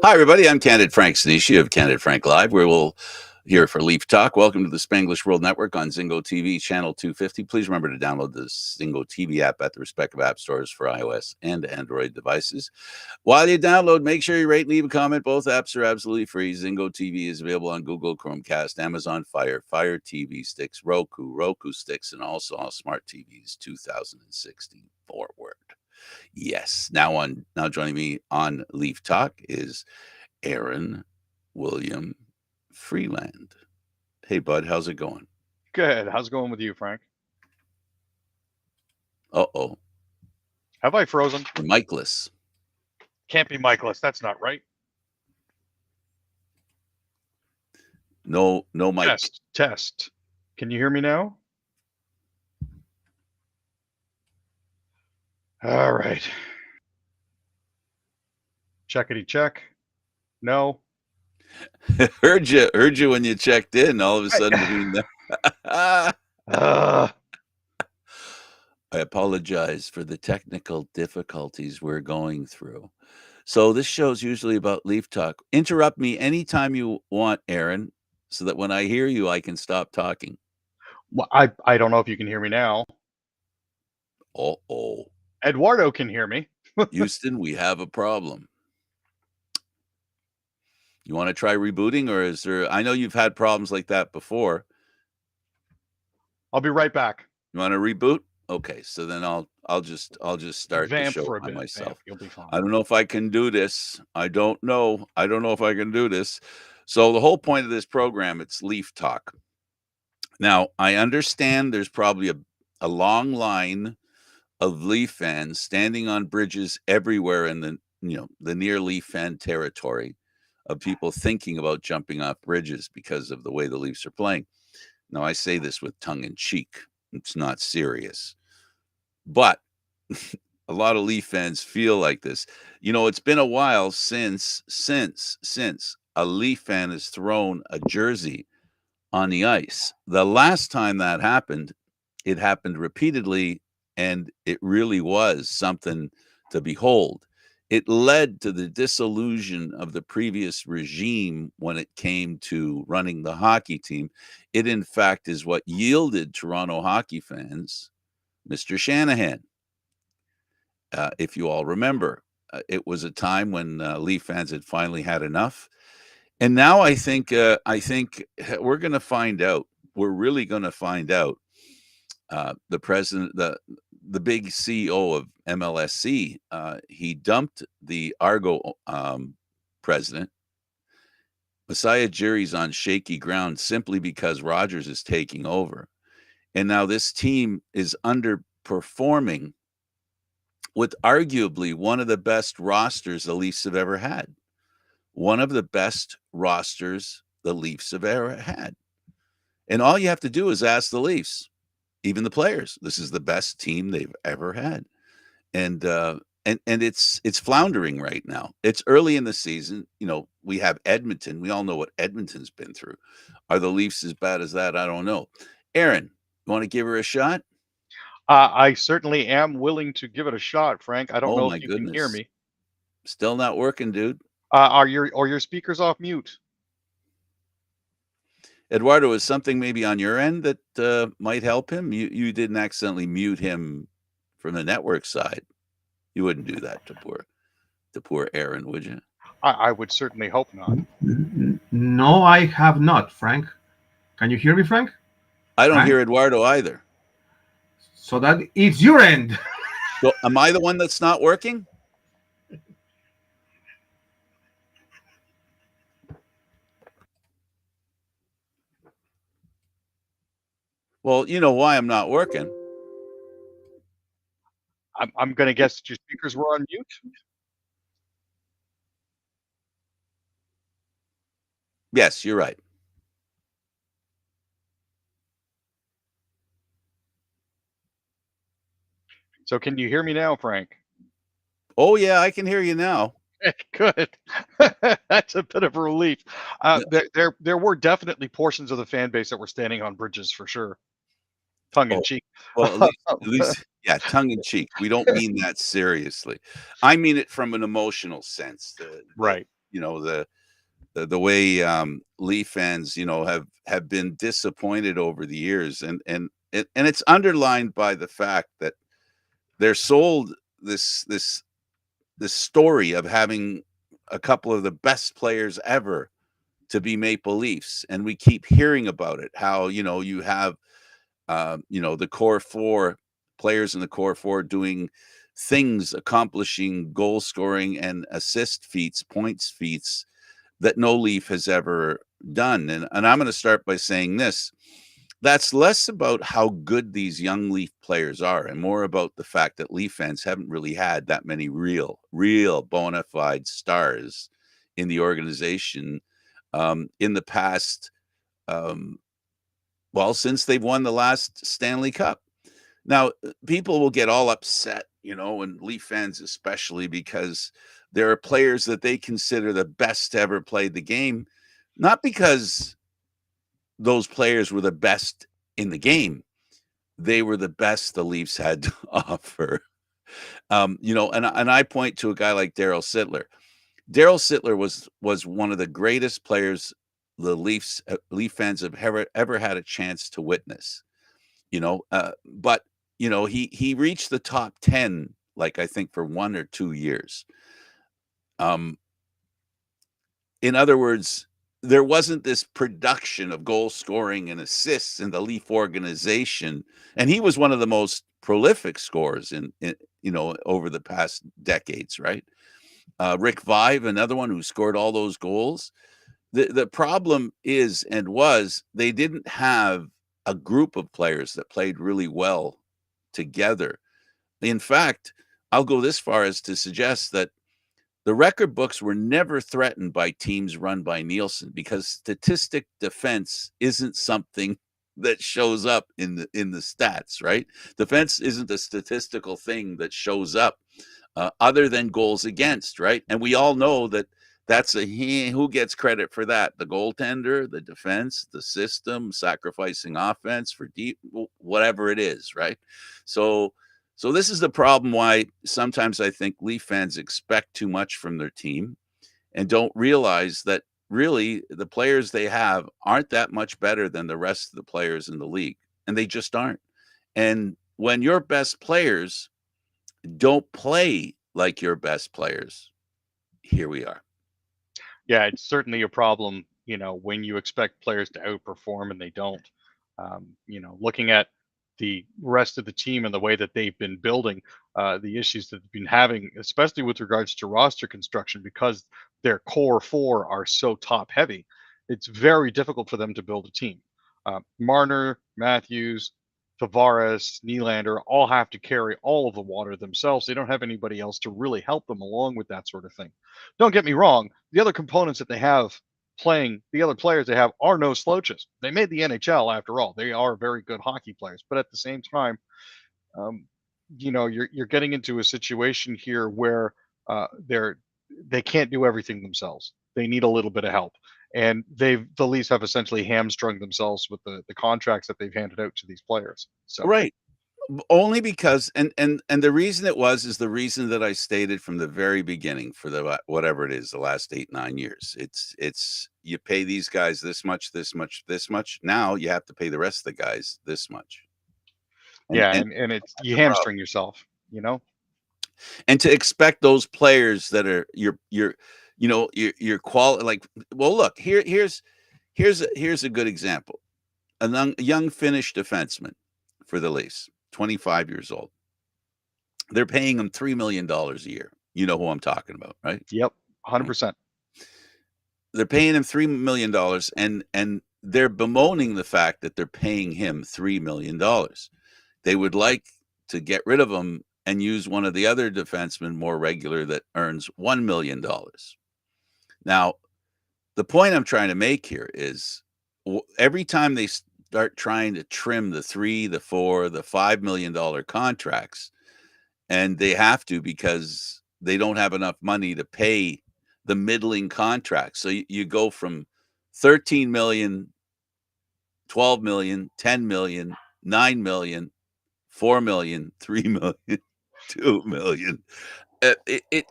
Hi, everybody. I'm Candid Frank Stanisci of Candid Frank Live, where we'll here for Leaf Talk. Welcome to the Spanglish World Network on Zingo TV, channel 250. Please remember to download the Zingo TV app at the respective app stores for iOS and Android devices. While you download, make sure you rate and leave a comment. Both apps are absolutely free. Zingo TV is available on Google, Chromecast, Amazon Fire, Fire TV sticks, Roku sticks, and also all smart TVs 2016 forward. Yes. Now joining me on Leaf Talk is Aaron William Freeland. Hey, bud, how's it going? Good. How's it going with you, Frank? Uh-oh. Have I frozen? You're Mikeless. Can't be Mikeless. That's not right. No mic. Test. Can you hear me now? All right. Checkity check. No. heard you when you checked in. All of a sudden, I apologize for the technical difficulties we're going through. So this show's usually about Leaf Talk. Interrupt me anytime you want, Aaron, so that when I hear you, I can stop talking. Well, I don't know if you can hear me now. Uh-oh. Eduardo can hear me. Houston, we have a problem. You want to try rebooting, or is there? I know you've had problems like that before. I'll be right back. You want to reboot? Okay, so then I'll just start the show by myself. You'll be fine. I don't know if I can do this. I don't know if I can do this. So the whole point of this program, it's Leaf Talk. Now, I understand there's probably a long line of Leaf fans standing on bridges everywhere in the near Leaf fan territory, of people thinking about jumping off bridges because of the way the Leafs are playing. Now, I say this with tongue in cheek. It's not serious. But a lot of Leaf fans feel like this. It's been a while since a Leaf fan has thrown a jersey on the ice. The last time that happened, it happened repeatedly, and it really was something to behold. It led to the disillusion of the previous regime when it came to running the hockey team. It, in fact, is what yielded Toronto hockey fans Mr. Shanahan. If you all remember, it was a time when Leaf fans had finally had enough. And now I think we're going to find out. We're really going to find out. The president, the big CEO of MLSC, he dumped the Argo president. Messiah Ujiri's on shaky ground simply because Rogers is taking over. And now this team is underperforming with arguably one of the best rosters the Leafs have ever had. One of the best rosters the Leafs have ever had. And all you have to do is ask the Leafs, even the players. This is the best team they've ever had. And it's floundering right now. It's early in the season. We have Edmonton. We all know what Edmonton's been through. Are the Leafs as bad as that? I don't know. Aaron, you want to give her a shot? I certainly am willing to give it a shot, Frank. I don't know if you can hear me. Still not working, dude. Are your speakers off mute? Eduardo, is something maybe on your end that might help him? You didn't accidentally mute him from the network side. You wouldn't do that to poor Aaron, would you? I would certainly hope not. No, I have not, Frank. Can you hear me, Frank? I don't hear Eduardo either. So that it's your end. So am I the one that's not working? Well, you know why I'm not working. I'm going to guess that your speakers were on mute. Yes, you're right. So can you hear me now, Frank? Oh, yeah, I can hear you now. Good. That's a bit of a relief. There were definitely portions of the fan base that were standing on bridges for sure. Tongue in cheek. Well, at least, yeah, tongue in cheek. We don't mean that seriously. I mean it from an emotional sense. Right. you know, the way Leaf fans, you know, have been disappointed over the years, and it's underlined by the fact that they're sold this story of having a couple of the best players ever to be Maple Leafs, and we keep hearing about it. How, you know, you have you know, the core four players in the core four doing things, accomplishing goal scoring and assist feats, points feats that no Leaf has ever done. And I'm going to start by saying this. That's less about how good these young Leaf players are and more about the fact that Leaf fans haven't really had that many real bona fide stars in the organization in the past, um, well, since they've won the last Stanley Cup. Now, people will get all upset, you know, and Leaf fans especially, because there are players that they consider the best to ever played the game, not because those players were the best in the game. They were the best the Leafs had to offer. You know, and I point to a guy like Daryl Sittler. Daryl Sittler was one of the greatest players the Leaf fans have ever had a chance to witness. You know, but you know, he reached the top 10, like, I think, for 1 or 2 years. Um, in other words, there wasn't this production of goal scoring and assists in the Leaf organization, and he was one of the most prolific scorers in you know, over the past decades, right? Rick Vive, another one who scored all those goals. The problem is and was they didn't have a group of players that played really well together. In fact, I'll go this far as to suggest that the record books were never threatened by teams run by Nielsen, because statistic defense isn't something that shows up in the stats, right? Defense isn't a statistical thing that shows up other than goals against, right? And we all know that that's who gets credit for that? The goaltender, the defense, the system, sacrificing offense for deep, whatever it is, right? So so this is the problem why sometimes I think Leaf fans expect too much from their team and don't realize that really the players they have aren't that much better than the rest of the players in the league, and they just aren't. And when your best players don't play like your best players, here we are. Yeah, it's certainly a problem, you know, when you expect players to outperform and they don't. You know, looking at the rest of the team and the way that they've been building, the issues that they've been having, especially with regards to roster construction, because their core four are so top heavy, it's very difficult for them to build a team. Marner, Matthews, Tavares, Nylander all have to carry all of the water themselves. They don't have anybody else to really help them along with that sort of thing. Don't get me wrong, the other components that they have playing, the other players they have are no slouches. They made the NHL after all. They are very good hockey players, but at the same time, um, you know, you're getting into a situation here where they can't do everything themselves. They need a little bit of help, and the Leafs have essentially hamstrung themselves with the contracts that they've handed out to these players. So Right. Only because and the reason it was is the reason that I stated from the very beginning for the whatever it is, the last 8, 9 years. It's you pay these guys this much, this much, this much. Now you have to pay the rest of the guys this much. yeah, And and it's that's you the problem. hamstring yourself. You know. And to expect those players that are your you know, your quality, like, well, look, here's a good example. A young Finnish defenseman for the Leafs, 25 years old. They're paying him $3 million a year. You know who I'm talking about, right? Yep, Right. 100%. They're paying him $3 million, and they're bemoaning the fact that they're paying him $3 million. They would like to get rid of him and use one of the other defensemen more regular that earns $1 million. Now, the point I'm trying to make here is every time they start trying to trim the 3, the 4, the $5 million contracts, and they have to because they don't have enough money to pay the middling contracts. So you go from 13 million, 12 million, 10 million, 9 million, 4 million, 3 million, 2 million. It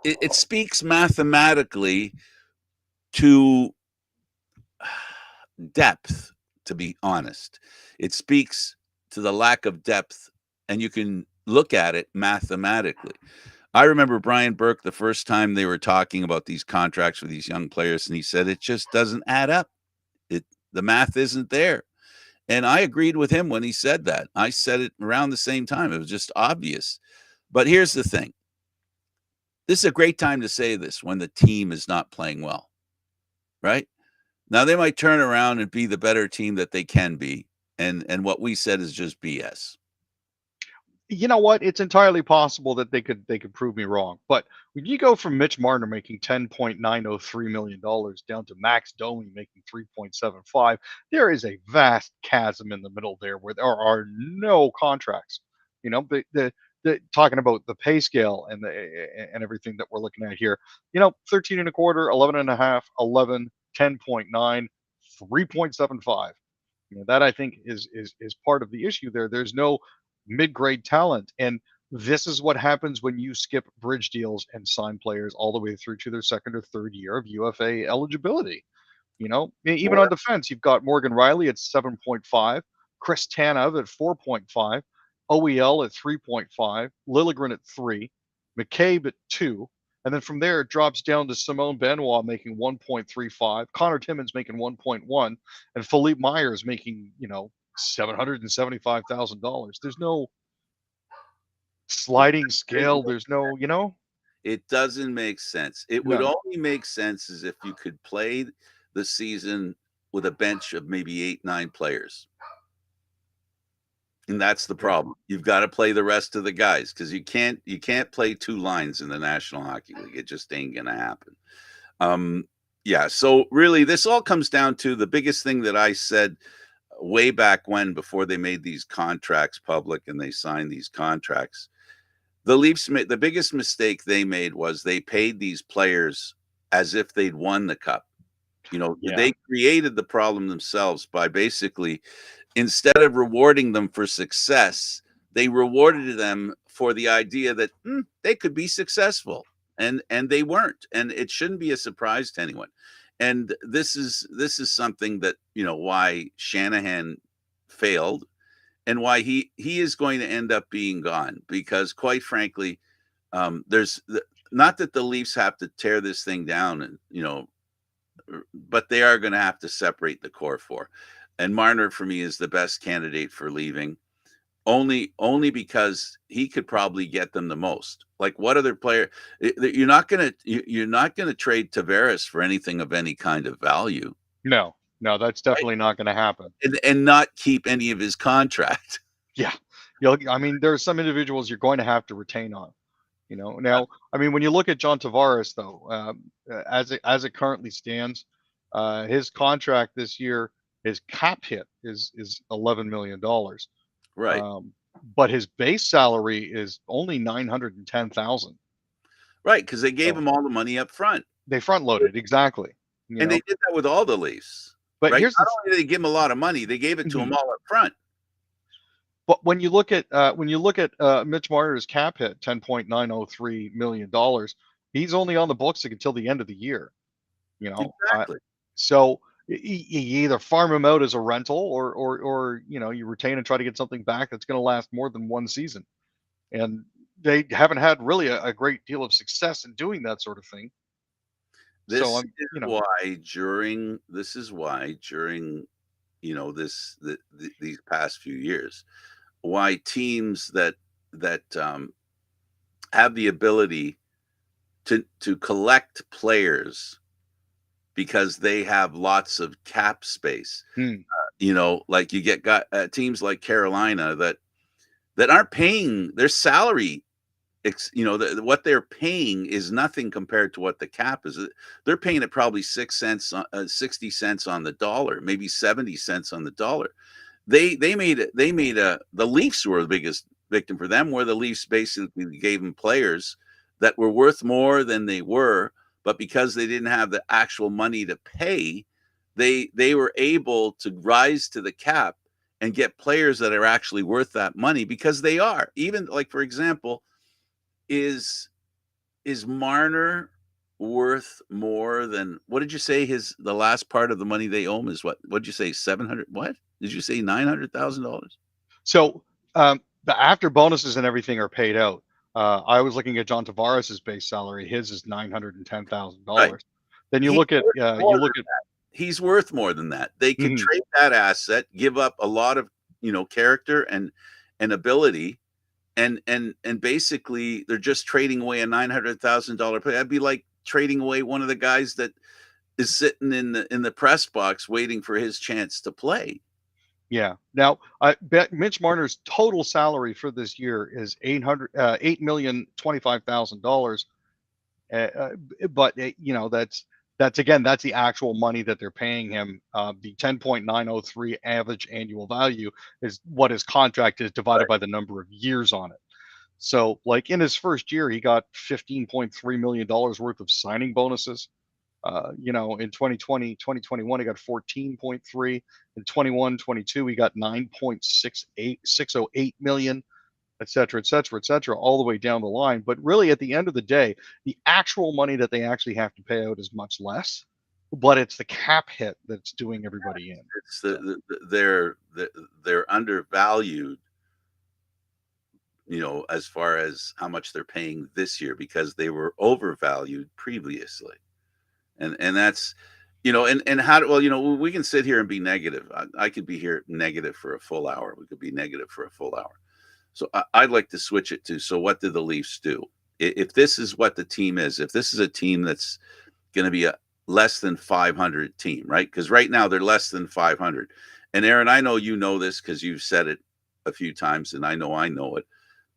it speaks mathematically to depth, to be honest. It speaks to the lack of depth, and you can look at it mathematically. I remember Brian Burke the first time they were talking about these contracts with these young players, and he said it just doesn't add up. The math isn't there. And I agreed with him when he said that. I said it around the same time. It was just obvious. But here's the thing. This is a great time to say this when the team is not playing well, right? Now they might turn around and be the better team that they can be, and what we said is just BS. You know what? It's entirely possible that they could prove me wrong. But when you go from Mitch Marner making $10.903 million down to Max Domi making 3.75, there is a vast chasm in the middle there where there are no contracts. You know, the talking about the pay scale and everything that we're looking at here. You know, 13 and a quarter, 11 and a half, 11, 10.9, 3.75. You know, that I think is part of the issue there. There's no mid-grade talent, and this is what happens when you skip bridge deals and sign players all the way through to their second or third year of UFA eligibility. You know, even on Or defense, you've got Morgan Riley at 7.5, Chris Tanev at 4.5, OEL at 3.5, Lilligren at 3, McCabe at 2, and then from there it drops down to Simone Benoit making 1.35, Connor Timmins making 1.1, and Philippe Myers making, $775,000. There's no it sliding doesn't scale. make There's no, it doesn't make sense. It would no, only make sense as if you could play the season with a bench of maybe 8, 9 players. And that's the yeah, problem. You've got to play the rest of the guys because you can't play 2 lines in the National Hockey League. It just ain't gonna happen. Yeah, so really this all comes down to the biggest thing that I said way back when, before they made these contracts public and they signed these contracts. The Leafs made the biggest mistake they made was they paid these players as if they'd won the cup. yeah, They created the problem themselves by basically, instead of rewarding them for success, they rewarded them for the idea that they could be successful, and they weren't, and it shouldn't be a surprise to anyone. And this is something that why Shanahan failed, and why he is going to end up being gone, because quite frankly, there's not that the Leafs have to tear this thing down, and but they are going to have to separate the core four. And Marner for me is the best candidate for leaving, only because he could probably get them the most. Like, what other player? You're not gonna trade Tavares for anything of any kind of value, no, no, that's right? definitely not going to happen. And not keep any of his contract. Yeah, I mean, there are some individuals you're going to have to retain on. Now, I mean, when you look at John Tavares, though, as it currently stands, his contract this year, his cap hit is $11 million. Right. But his base salary is only 910,000. Right, because they gave So him all the money up front, they front loaded exactly. You and know, they did that with all the Leafs. but Right. here's Not only did they give him a lot of money, they gave it to him mhm. all up front. But when you look at Mitch Marner's cap hit, $10.903 million, he's only on the books until the end of the year. You know, Exactly. so you either farm him out as a rental, or you retain and try to get something back that's going to last more than one season. And they haven't had really a great deal of success in doing that sort of thing. So This I'm, is why during these past few years, why teams that have the ability to collect players because they have lots of cap space. hmm, Like you get teams like Carolina that aren't paying their salary. What they're paying is nothing compared to what the cap is. They're paying it probably 60 cents on the dollar, maybe 70 cents on the dollar. The Leafs were the biggest victim for them, where the Leafs basically gave them players that were worth more than they were, but because they didn't have the actual money to pay, they were able to rise to the cap and get players that are actually worth that money, because they are. Even, like, for example, is is Marner worth more than what did you say the last part of the money they owe him is what? What'd you say? 700 what? Did you say $900,000? So after bonuses and everything are paid out, I was looking at John Tavares's base salary. His is Right. $910,000. Then He's worth more than that. He's worth more than that. They could trade that asset, give up a lot of, character and ability, and basically they're just trading away a $900,000 play. That'd be like trading away one of the guys that is sitting in the press box waiting for his chance to play. Yeah. Now, I bet Mitch Marner's total salary for this year is $8,025,000. But that's again, that's the actual money that they're paying him. The 10.903 average annual value is what his contract is divided by the number of years on it. So, like in his first year, he got $15.3 million worth of signing bonuses. In 2020, 2021, he got 14.3. In 21, 22, he got 9.608 million, et cetera, et cetera, et cetera, all the way down the line. But really, at the end of the day, the actual money that they actually have to pay out is much less. But it's the cap hit that's doing everybody in. It's they're undervalued, as far as how much they're paying this year because they were overvalued previously. And that's, and how do, well, we can sit here and be negative. I could be here negative for a full hour. We could be negative for a full hour. So I'd like to switch it to, so what did the Leafs do? If this is what the team is, if this is a team that's going to be a less than 500 team, right? Because right now they're less than 500. And Aaron, I know you know this because you've said it a few times, and I know it,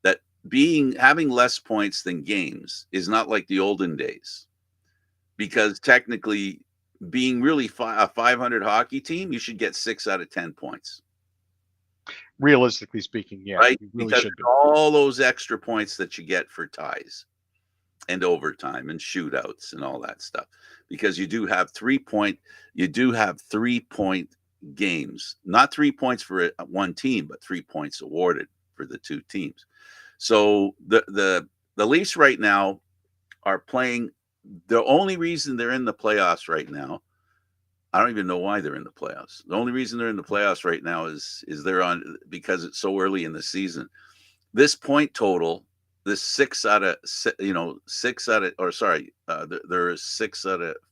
that having less points than games is not like the olden days. Because technically, being really a 500 hockey team, you should get 6 out of 10 points. Realistically speaking, yeah, right? you really because should be. all those extra points that you get for ties and overtime and shootouts and all that stuff, because you do have 3-point games, not 3 points for one team, but 3 points awarded for the two teams. So the Leafs right now are playing. The only reason they're in the playoffs right now, I don't even know why they're in the playoffs. The only reason they're in the playoffs right now is they're on, because it's so early in the season. This point total, this 6 out of, there is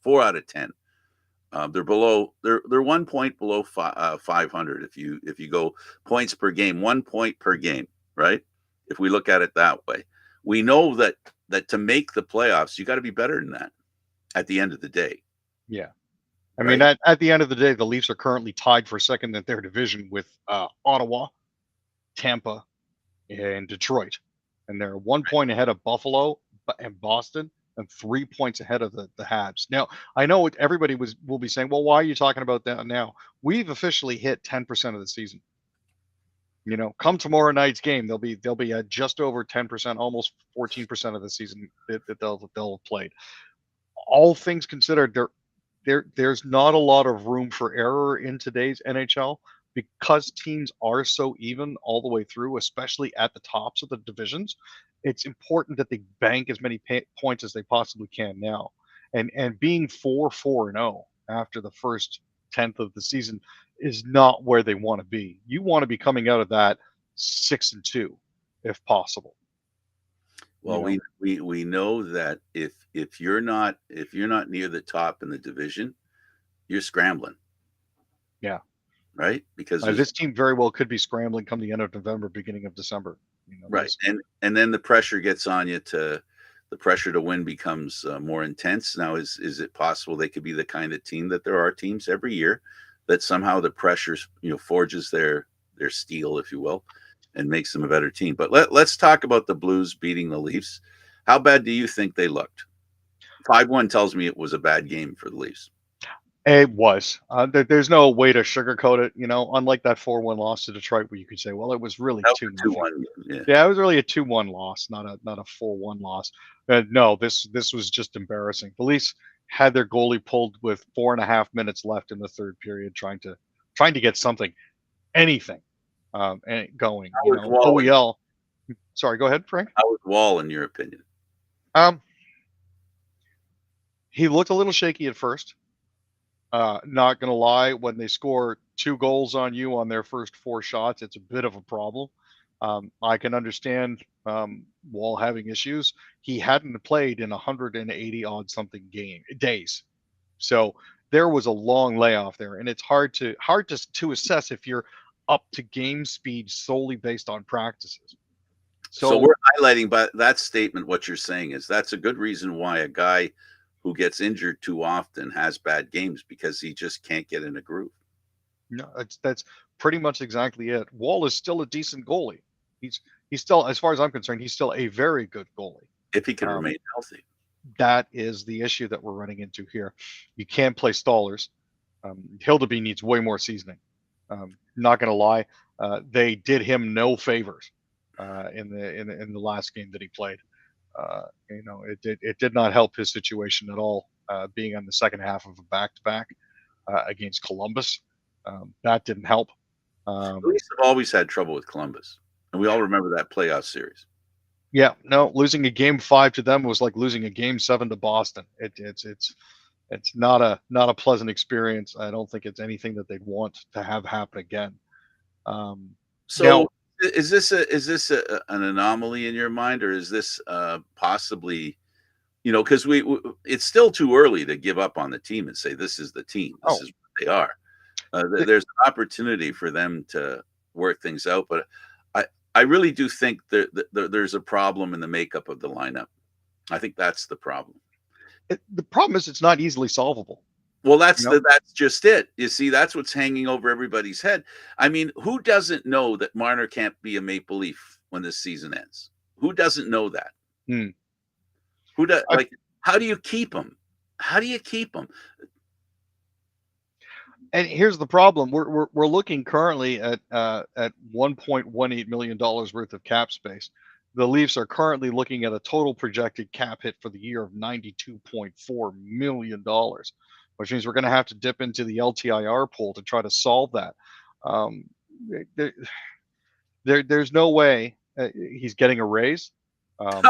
4 out of 10. They're 1 point below 500 if you go points per game, 1 point per game, right? If we look at it that way, we know that to make the playoffs, you got to be better than that at the end of the day. Yeah. I mean, at the end of the day, the Leafs are currently tied for second in their division with Ottawa, Tampa, and Detroit. And they're 1 point ahead of Buffalo and Boston and 3 points ahead of the Habs. Now, I know everybody will be saying, well, why are you talking about that now? We've officially hit 10% of the season. Come tomorrow night's game, they'll be at just over 10%, almost 14% of the season that they'll have played. All things considered, there's not a lot of room for error in today's NHL because teams are so even all the way through, especially at the tops of the divisions. It's important that they bank as many points as they possibly can now. And being 4-4-0 after the first 10th of the season is not where they want to be. You want to be coming out of that 6-2 if possible. Well, we know that if you're not near the top in the division, you're scrambling. Yeah. Right? Because this team very well could be scrambling come the end of November, beginning of December. Right. And then the pressure gets on you the pressure to win becomes more intense. Now, is it possible they could be the kind of team that there are teams every year that somehow the pressure, forges their steel, if you will, and makes them a better team? But let's talk about the Blues beating the Leafs. How bad do you think they looked? 5-1 tells me it was a bad game for the Leafs. It was. There's no way to sugarcoat it. Unlike that 4-1 loss to Detroit, where you could say, well, it was really 2-1. Yeah, it was really a 2-1 loss, not a 4-1 loss. No, this was just embarrassing. The Leafs had their goalie pulled with 4.5 minutes left in the third period, trying to get anything going. OEL. Sorry, go ahead, Frank. How was Wall, in your opinion? He looked a little shaky at first. Not going to lie, when they score 2 goals on you on their first 4 shots, it's a bit of a problem. I can understand Wall having issues. He hadn't played in 180 odd something days, so there was a long layoff there, and it's hard to assess if you're up to game speed solely based on practices. So So we're highlighting by that statement what you're saying is that's a good reason why a guy who gets injured too often has bad games, because he just can't get in a groove. no, that's pretty much exactly it. Wall is still a decent goalie. He's still, as far as I'm concerned, he's still a very good goalie. If he can Um, remain healthy. that is the issue that we're running into here. You can't play stallers. Hildeby needs way more seasoning. Not going to lie, they did him no favors in the last game that he played. It did not help his situation at all. Being on the second half of a back-to-back against Columbus, that didn't help. Leafs have always had trouble with Columbus, and we all remember that playoff series. Yeah, no, losing a game 5 to them was like losing a game 7 to Boston. It's not a pleasant experience. I don't think it's anything that they'd want to have happen again. So Now, is this an anomaly in your mind, or is this possibly, because it's still too early to give up on the team and say this is the team, this is what they are. There's an opportunity for them to work things out, but I really do think there's a problem in the makeup of the lineup. I think that's the problem. the problem is it's not easily solvable. Well, that's Nope. that's just it. You see, that's what's hanging over everybody's head. I mean, who doesn't know that Marner can't be a Maple Leaf when this season ends? Who doesn't know that? Hmm. Who does? I- Like, how do you keep him? How do you keep him? And here's the problem: we're looking currently at $1.18 million worth of cap space. The Leafs are currently looking at a total projected cap hit for the year of $92.4 million, which means we're going to have to dip into the LTIR pool to try to solve that. There's no way he's getting a raise. No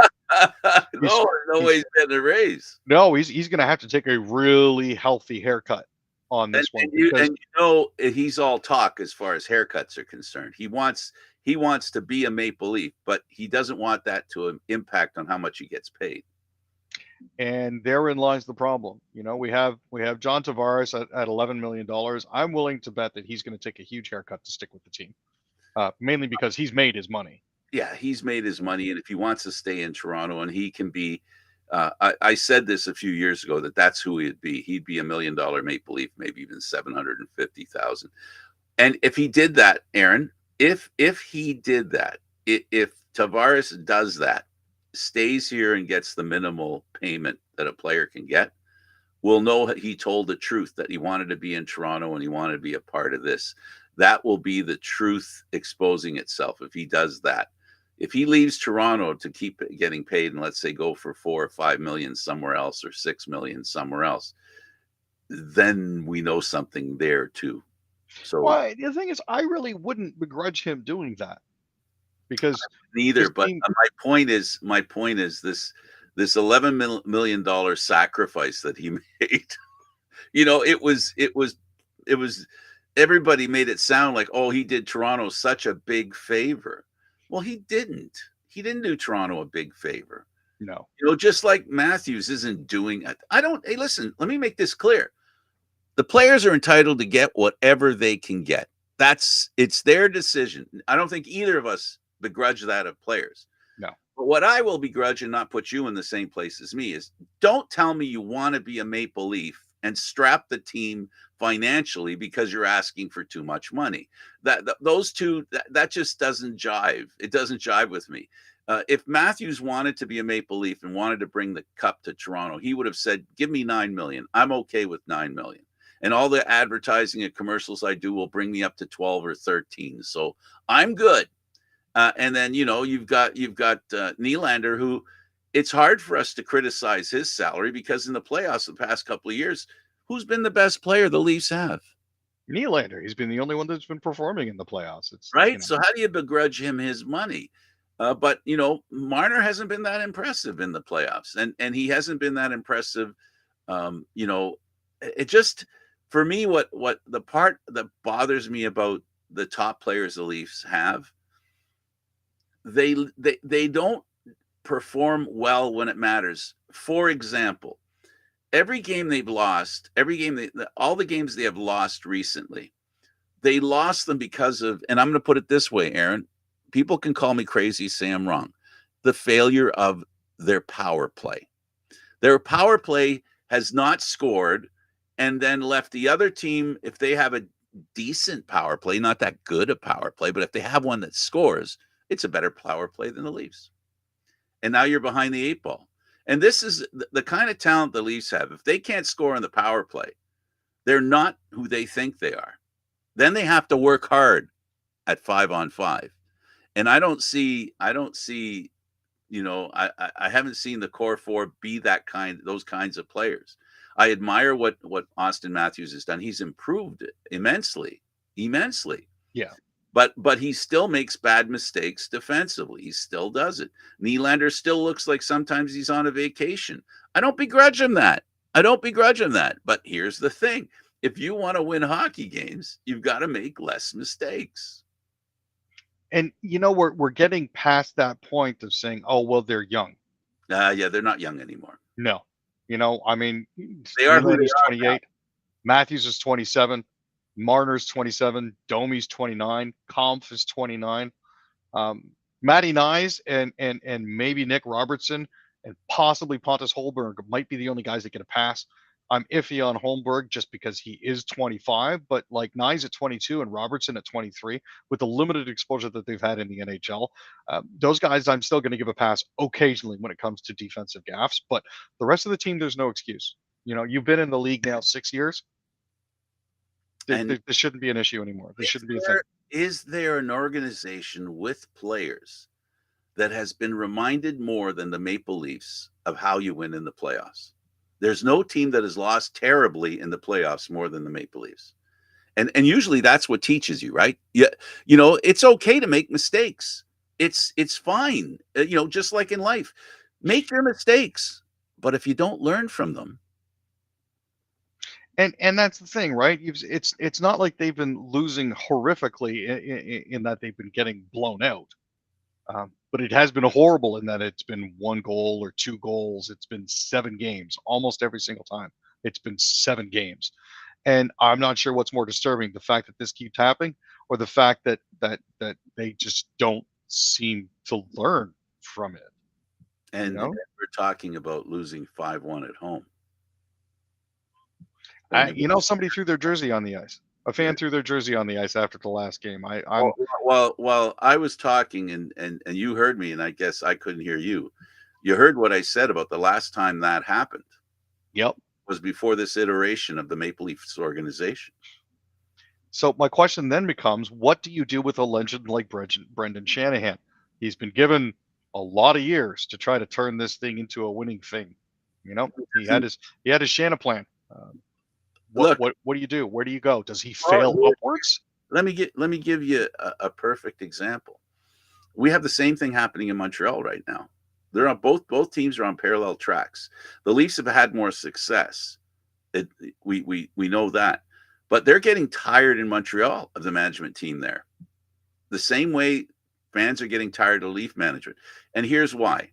way he's getting a raise. No, he's going to have to take a really healthy haircut on this one. He's all talk as far as haircuts are concerned. He wants to be a Maple Leaf, but he doesn't want that to impact on how much he gets paid. And therein lies the problem. We have John Tavares at $11 million. I'm willing to bet that he's going to take a huge haircut to stick with the team, mainly because he's made his money. Yeah, he's made his money, and if he wants to stay in Toronto, and he can be, I said this a few years ago that's who he'd be. He'd be $1 million Maple Leaf, maybe even 750,000. And if he did that, Aaron, if he did that, if Tavares does that, stays here and gets the minimal payment that a player can get, we'll know he told the truth, that he wanted to be in Toronto and he wanted to be a part of this. That will be the truth exposing itself if he does that. If he leaves Toronto to keep getting paid and let's say go for 4 or 5 million somewhere else or 6 million somewhere else, then we know something there too. So the thing is, I really wouldn't begrudge him doing that, because neither. But my point is this $11 million sacrifice that he made. It was everybody made it sound like, oh, he did Toronto such a big favor. Well, he didn't. He didn't do Toronto a big favor. No. Just like Matthews isn't doing it. Hey, listen, let me make this clear. The players are entitled to get whatever they can get. It's their decision. I don't think either of us begrudge that of players. No. But what I will begrudge and not put you in the same place as me is, don't tell me you want to be a Maple Leaf and strap the team financially because you're asking for too much money. Those two, that just doesn't jive. It doesn't jive with me. If Matthews wanted to be a Maple Leaf and wanted to bring the cup to Toronto, he would have said, give me $9 million. I'm okay with $9 million. And all the advertising and commercials I do will bring me up to 12 or 13. So I'm good. And then, you've got Nylander, who it's hard for us to criticize his salary because in the playoffs the past couple of years, who's been the best player the Leafs have? Nylander. He's been the only one that's been performing in the playoffs. Right. So how do you begrudge him his money? But Marner hasn't been that impressive in the playoffs, and he hasn't been that impressive You know, it just, for me, what the part that bothers me about the top players the Leafs have, they don't perform well when it matters. For example, every game they've lost, all the games they have lost recently, they lost them because of, and I'm going to put it this way, Aaron, people can call me crazy, say I'm wrong, the failure of their power play. Their power play has not scored and then left the other team, if they have a decent power play, not that good a power play, but if they have one that scores, it's a better power play than the Leafs. And now you're behind the eight ball. And this is the kind of talent the Leafs have. If they can't score on the power play, they're not who they think they are. Then they have to work hard at 5-on-5. And I don't see, I haven't seen the core four be those kinds of players. I admire what Austin Matthews has done. He's improved immensely. Yeah. But he still makes bad mistakes defensively. He still does it. Nylander still looks like sometimes he's on a vacation. I don't begrudge him that. But here's the thing. If you want to win hockey games, you've got to make less mistakes. And we're getting past that point of saying, oh well, they're young. Yeah, they're not young anymore. No, I mean, they are who they are 28, now. Matthews is 27, Marner's 27, Domi's 29, Kampf is 29, Matty Nyes and maybe Nick Robertson and possibly Pontus Holmberg might be the only guys that get a pass. I'm iffy on Holmberg just because he is 25, but like Nyes at 22 and Robertson at 23, with the limited exposure that they've had in the NHL, those guys I'm still going to give a pass occasionally when it comes to defensive gaffes. But the rest of the team, there's no excuse. You've been in the league now 6 years. This shouldn't be an issue anymore. This shouldn't be a thing. Is there an organization with players that has been reminded more than the Maple Leafs of how you win in the playoffs? There's no team that has lost terribly in the playoffs more than the Maple Leafs. And usually that's what teaches you, right? Yeah, it's okay to make mistakes. It's fine. Just like in life. Make your mistakes, but if you don't learn from them. And that's the thing, right? It's not like they've been losing horrifically in that they've been getting blown out. But it has been horrible in that it's been 1 goal or 2 goals. It's been 7 games almost every single time. It's been 7 games. And I'm not sure what's more disturbing, the fact that this keeps happening or the fact that they just don't seem to learn from it. And we're talking about losing 5-1 at home. Somebody threw their jersey on the ice. A fan threw their jersey on the ice after the last game. Well, I was talking and you heard me, and I guess I couldn't hear you. You heard what I said about the last time that happened. Yep. Was before this iteration of the Maple Leafs organization. So my question then becomes, what do you do with a legend like Brendan Shanahan? He's been given a lot of years to try to turn this thing into a winning thing. He had his Shanahan plan. What do you do? Where do you go? Does he fail upwards? Let me give you a perfect example. We have the same thing happening in Montreal right now. They're on both teams are on parallel tracks. The Leafs have had more success. We know that, but they're getting tired in Montreal of the management team there. The same way fans are getting tired of Leaf management, and here's why.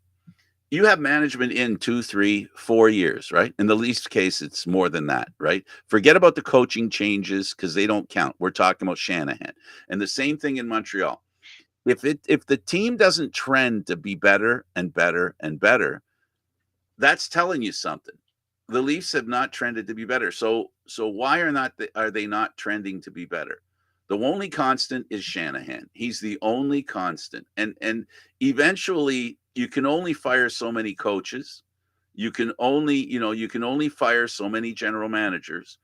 You have management in 2, 3, 4 years, right? In the Leafs case, it's more than that, right? Forget about the coaching changes because they don't count. We're talking about Shanahan. And the same thing in Montreal. If the team doesn't trend to be better and better and better, that's telling you something. The Leafs have not trended to be better. So why are they not trending to be better? The only constant is Shanahan. He's the only constant. And eventually you can only fire so many coaches. You can only fire so many general managers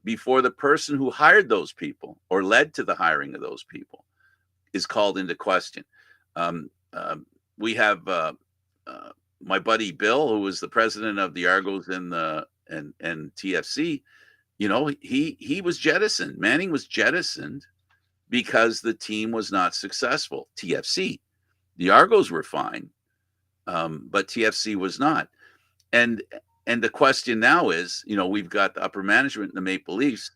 before the person who hired those people or led to the hiring of those people is called into question. We have my buddy Bill, who was the president of the Argos and TFC. He was jettisoned. Manning was jettisoned because the team was not successful. TFC, the Argos were fine, but TFC was not. And And the question now is, we've got the upper management in the Maple Leafs,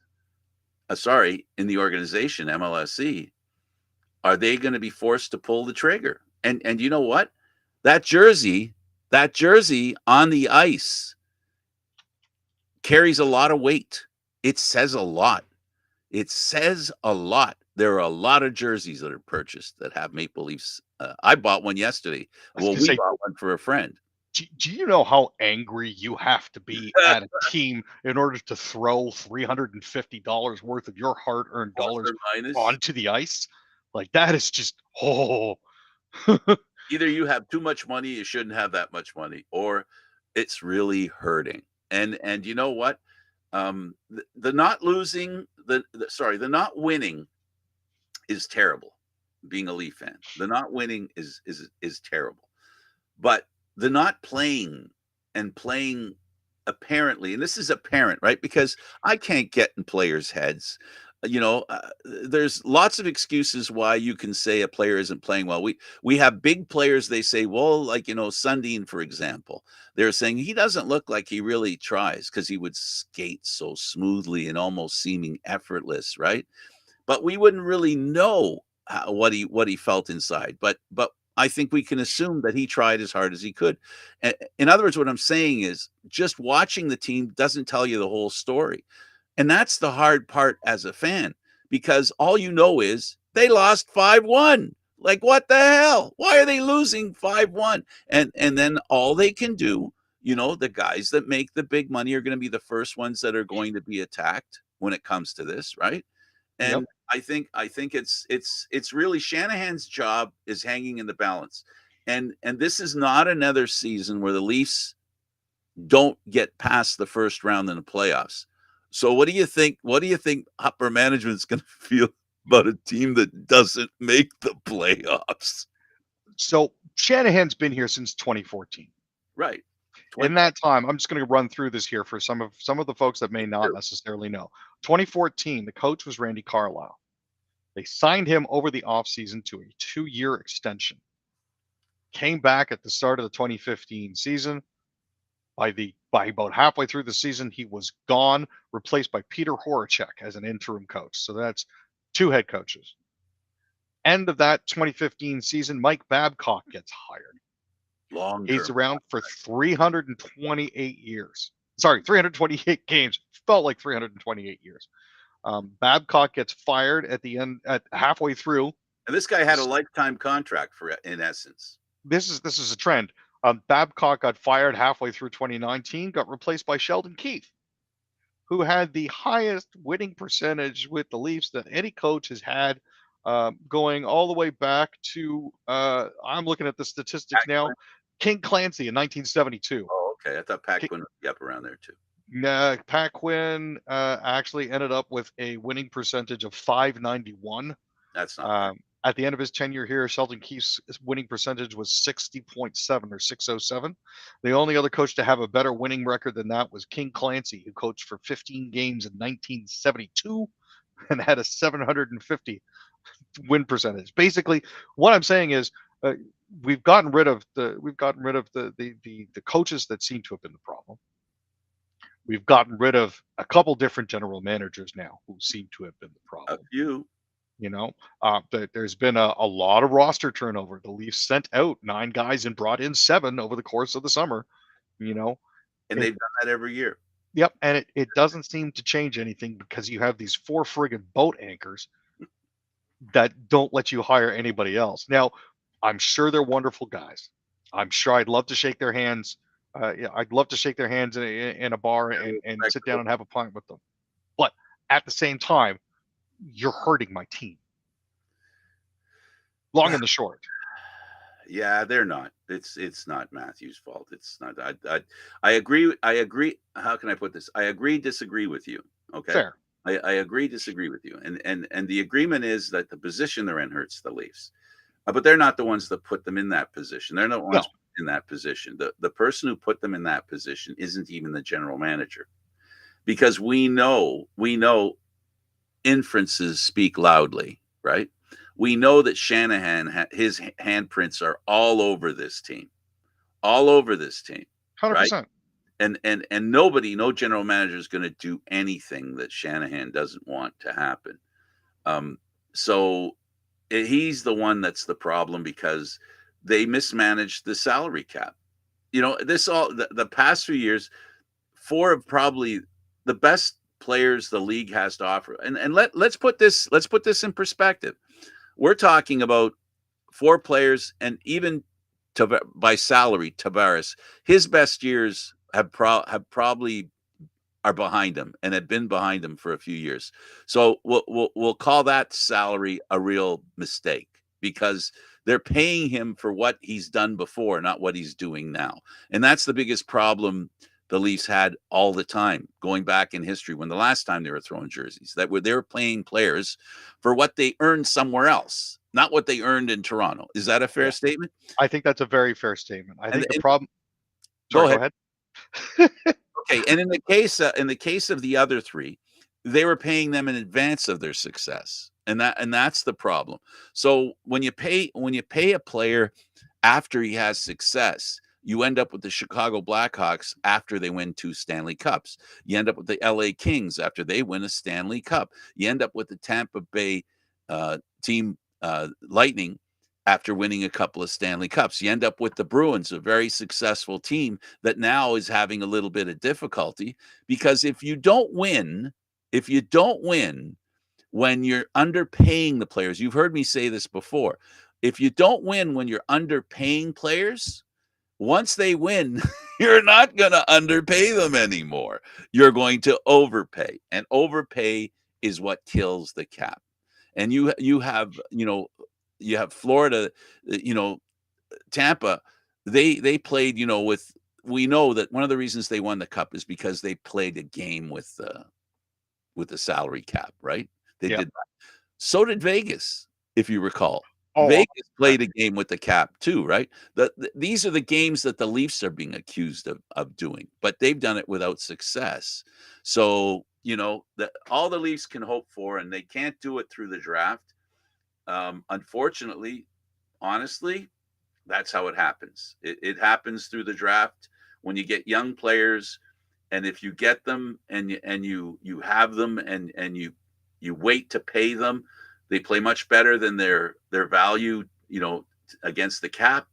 in the organization, MLSE. Are they going to be forced to pull the trigger? And you know what? That jersey on the ice carries a lot of weight. It says a lot. It says a lot. There are a lot of jerseys that are purchased that have Maple Leafs. I bought one yesterday. I was Well, gonna we say, bought one for a friend. do you know how angry you have to be at a team in order to throw $350 worth of your hard-earned Plus dollars or minus. onto the ice? Like, that is just, Either you have too much money, you shouldn't have that much money, or it's really hurting. And you know what? The not losing, the not winning is terrible. Being a Leaf fan, the not winning is terrible. But the not playing and playing apparently, and this is apparent, right? Because I can't get in players' heads. There's lots of excuses why you can say a player isn't playing well. We have big players. They say, well, like Sundin, for example, they're saying he doesn't look like he really tries because he would skate so smoothly and almost seeming effortless, right? But we wouldn't really know what he felt inside. But I think we can assume that he tried as hard as he could. In other words, what I'm saying is just watching the team doesn't tell you the whole story. And that's the hard part as a fan, because all you know is they lost 5-1. Like, what the hell? Why are they losing 5-1? And then all they can do, the guys that make the big money are going to be the first ones that are going to be attacked when it comes to this, right? yep. And I think it's really Shanahan's job is hanging in the balance. And this is not another season where the Leafs don't get past the first round in the playoffs. So what do you think? What do you think upper management's going to feel about a team that doesn't make the playoffs? So Shanahan's been here since 2014. Right. In that time, I'm just going to run through this here for some of the folks that may not necessarily know. 2014, the coach was Randy Carlyle. They signed him over the offseason to a 2-year extension. Came back at the start of the 2015 season. By about halfway through the season, he was gone, replaced by Peter Horacek as an interim coach. So that's 2 head coaches. End of that 2015 season, Mike Babcock gets hired. He's around for 328 years. Sorry, 328 games. Felt like 328 years. Babcock gets fired at halfway through. And this guy had a lifetime contract in essence. This is a trend. Babcock got fired halfway through 2019, got replaced by Sheldon Keefe, who had the highest winning percentage with the Leafs that any coach has had, going all the way back to, I'm looking at the statistics now, King Clancy in 1972. Oh, okay. I thought Paquin would be up around there too. Paquin actually ended up with a winning percentage of .591. That's not at the end of his tenure here, Sheldon Keefe's winning percentage was 60.7 or 607. The only other coach to have a better winning record than that was King Clancy, who coached for 15 games in 1972 and had a 750 win percentage. Basically, what I'm saying is we've gotten rid of the coaches that seem to have been the problem. We've gotten rid of a couple different general managers now who seem to have been the problem. A few. There's been a lot of roster turnover. The Leafs sent out 9 guys and brought in 7 over the course of the summer. And they've done that every year. Yep, and it doesn't seem to change anything because you have these 4 friggin' boat anchors that don't let you hire anybody else. Now, I'm sure they're wonderful guys. I'm sure I'd love to shake their hands. I'd love to shake their hands in a bar and sit down and have a pint with them. But at the same time, you're hurting my team. Long and the short. Yeah, they're not. It's not Matthew's fault. It's not. I agree. How can I put this? I agree, disagree with you. Okay. Fair. I agree, disagree with you. And the agreement is that the position they're in hurts the Leafs. But they're not the ones that put them in that position. They're not the ones in that position. The person who put them in that position isn't even the general manager. Because we know inferences speak loudly, right? We know that Shanahan, his handprints are all over this team. All over this team. 100%. Right? and no general manager is going to do anything that Shanahan doesn't want to happen. So he's the one that's the problem because they mismanaged the salary cap. The past few years, four of probably the best players the league has to offer. And let's put this in perspective. We're talking about four players, and even by salary, Tavares, his best years have probably are behind him and had been behind him for a few years. So we'll call that salary a real mistake because they're paying him for what he's done before, not what he's doing now. And that's the biggest problem the Leafs had all the time, going back in history when the last time they were throwing jerseys, they were paying players for what they earned somewhere else, not what they earned in Toronto. Is that a fair statement? I think that's a very fair statement. I think the and problem. Go Sorry, ahead. go ahead. Okay, and in the case of the other three, they were paying them in advance of their success, and that's the problem. So when you pay a player after he has success, you end up with the Chicago Blackhawks after they win 2 Stanley Cups. You end up with the LA Kings after they win a Stanley Cup. You end up with the Tampa Bay team Lightning after winning a couple of Stanley Cups. You end up with the Bruins, a very successful team that now is having a little bit of difficulty because if you don't win when you're underpaying the players, you've heard me say this before. If you don't win when you're underpaying players, once they win, you're not going to underpay them anymore. You're going to overpay, and overpay is what kills the cap. And you have Florida, Tampa. They played, with. We know that one of the reasons they won the cup is because they played a game with the salary cap, right? They did that. So did Vegas, if you recall. Vegas played a game with the cap too, right? These are the games that the Leafs are being accused of doing, but they've done it without success. So, all the Leafs can hope for, and they can't do it through the draft. Unfortunately, honestly, that's how it happens. It happens through the draft when you get young players, and if you get them and you have them and you wait to pay them, they play much better than their value, against the cap.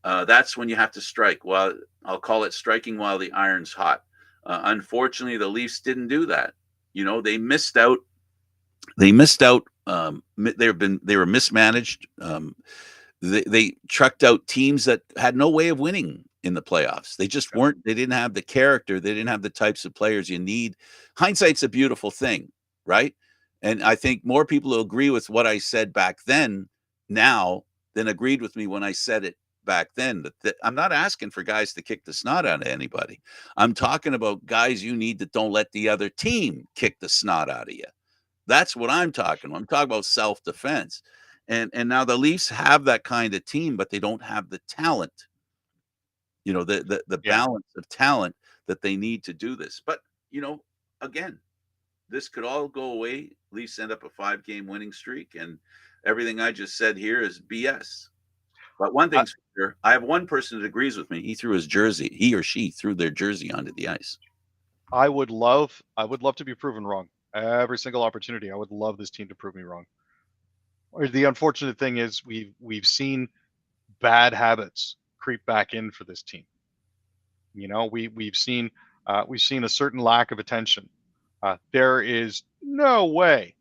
That's when you have to strike. Well, I'll call it striking while the iron's hot. Unfortunately, the Leafs didn't do that. They missed out. They were mismanaged. They trucked out teams that had no way of winning in the playoffs. They just weren't. They didn't have the character. They didn't have the types of players you need. Hindsight's a beautiful thing, right? And I think more people will agree with what I said back then now than agreed with me when I said it back then. That I'm not asking for guys to kick the snot out of anybody. I'm talking about guys you need that don't let the other team kick the snot out of you. That's what I'm talking about. I'm talking about self-defense. And now the Leafs have that kind of team, but they don't have the talent, the balance of talent that they need to do this. But, again, this could all go away. Leafs end up a 5-game winning streak, and everything I just said here is BS. But one thing's for sure, I have one person that agrees with me. He or she threw their jersey onto the ice. I would love to be proven wrong. Every single opportunity, I would love this team to prove me wrong. The unfortunate thing is we've seen bad habits creep back in for this team. We've seen a certain lack of attention. There is no way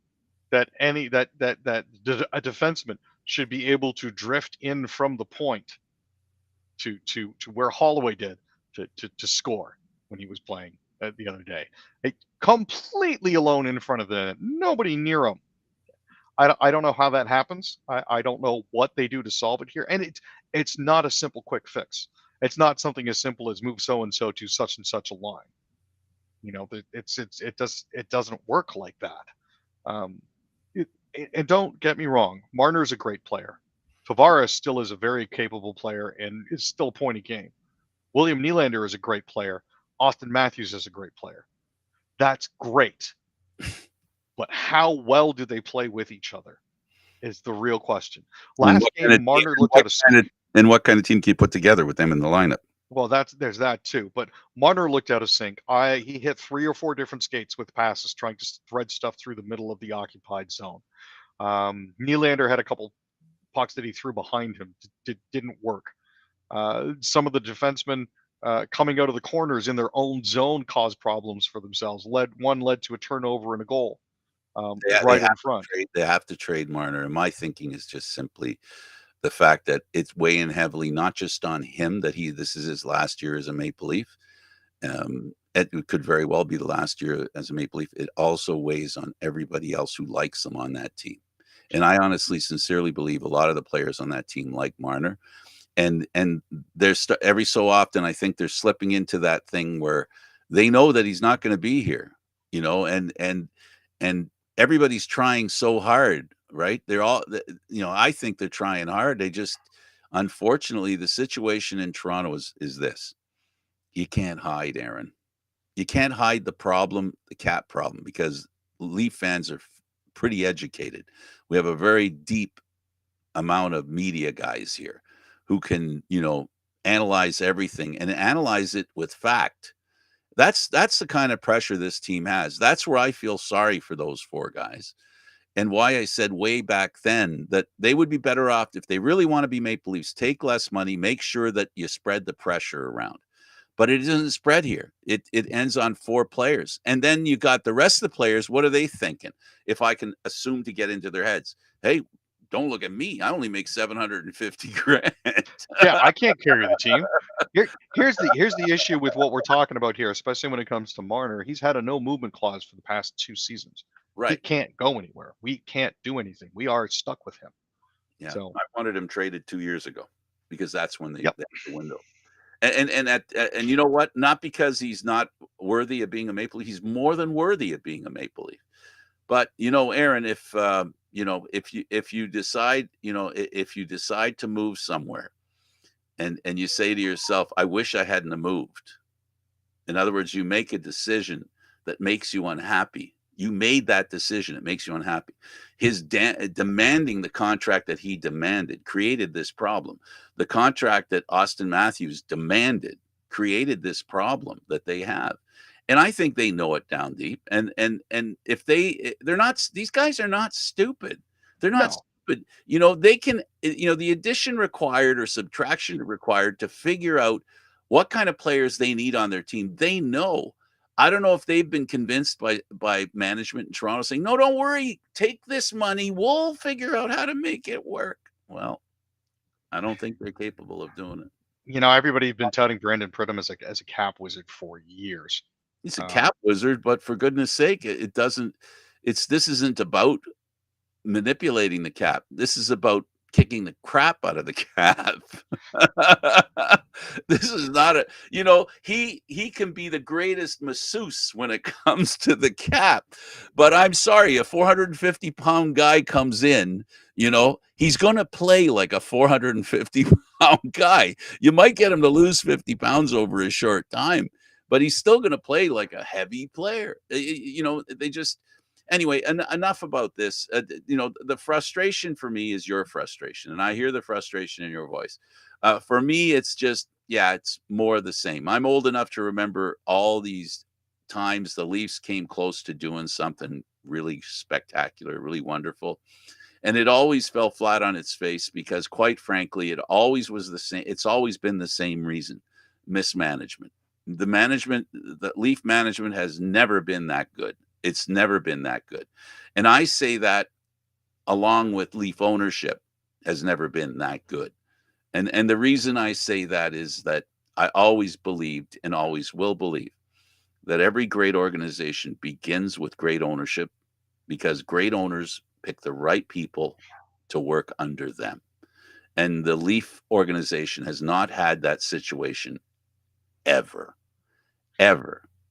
that a defenseman should be able to drift in from the point to where Holloway did to score when he was playing the other day. Completely alone in front of the net, nobody near him. I don't know how that happens. I don't know what they do to solve it here, and it's not a simple quick fix. It's not something as simple as move so and so to such and such a line. It doesn't work like that. And don't get me wrong, Marner's a great player. Tavares still is a very capable player and is still a point a game. William Nylander is a great player. Austin Matthews is a great player. That's great. But how well do they play with each other is the real question. Last game, Marner looked at a... And what kind of team can you put together with them in the lineup? Well, there's that too. But Marner looked out of sync. He hit 3 or 4 different skates with passes, trying to thread stuff through the middle of the occupied zone. Nylander had a couple pucks that he threw behind him. Didn't work. Some of the defensemen coming out of the corners in their own zone caused problems for themselves. One led to a turnover and a goal They right have in front. they have to trade Marner, and my thinking is just simply the fact that it's weighing heavily not just on him that this is his last year as a Maple Leaf. It could very well be the last year as a Maple Leaf. It also weighs on everybody else who likes him on that team. And I honestly, sincerely believe a lot of the players on that team like Marner. And there's every so often, I think they're slipping into that thing where they know that he's not going to be here, and everybody's trying so hard, right? They're all, I think they're trying hard. They just, unfortunately, the situation in Toronto is this. You can't hide, Aaron. You can't hide the problem, the cap problem, because Leaf fans are pretty educated. We have a very deep amount of media guys here who can, analyze everything and analyze it with fact. That's the kind of pressure this team has. That's where I feel sorry for those 4 guys. And why I said way back then that they would be better off if they really want to be Maple Leafs, take less money, make sure that you spread the pressure around. But it doesn't spread here. It ends on 4 players. And then you got the rest of the players. What are they thinking? If I can assume to get into their heads, hey, don't look at me. I only make $750,000. Yeah, I can't carry the team. Here's the issue with what we're talking about here, especially when it comes to Marner. He's had a no movement clause for the past 2 seasons. He Right. can't go anywhere. We can't do anything. We are stuck with him. Yeah. So I wanted him traded 2 years ago because that's when they Yep. had the window. And you know what? Not because he's not worthy of being a Maple Leaf. He's more than worthy of being a Maple Leaf. But Aaron, if you decide, if you decide to move somewhere, and you say to yourself, "I wish I hadn't have moved." In other words, you make a decision that makes you unhappy. You made that decision. It makes you unhappy. His demanding the contract that he demanded created this problem. The contract that Austin Matthews demanded created this problem that they have. And I think they know it down deep. And if they're not, these guys are not stupid. They're not stupid. They can, the addition required or subtraction required to figure out what kind of players they need on their team. They know. I don't know if they've been convinced by management in Toronto saying, no, don't worry, take this money. We'll figure out how to make it work. Well, I don't think they're capable of doing it. Everybody's been touting Brandon Pridham as a cap wizard for years. He's a cap wizard, but for goodness sake, this isn't about manipulating the cap. This is about kicking the crap out of the cap. This is not he can be the greatest masseuse when it comes to the cap. But I'm sorry, a 450-pound guy comes in, he's going to play like a 450-pound guy. You might get him to lose 50 pounds over a short time, but he's still going to play like a heavy player. They just, anyway, enough about this. The frustration for me is your frustration, and I hear the frustration in your voice. For me, it's just, it's more of the same. I'm old enough to remember all these times the Leafs came close to doing something really spectacular, really wonderful. And it always fell flat on its face because, quite frankly, it always was the same. It's always been the same reason: mismanagement. The Leaf management has never been that good. It's never been that good. And I say that along with Leaf ownership has never been that good. And the reason I say that is that I always believed and always will believe that every great organization begins with great ownership, because great owners pick the right people to work under them. And the Leaf organization has not had that situation ever.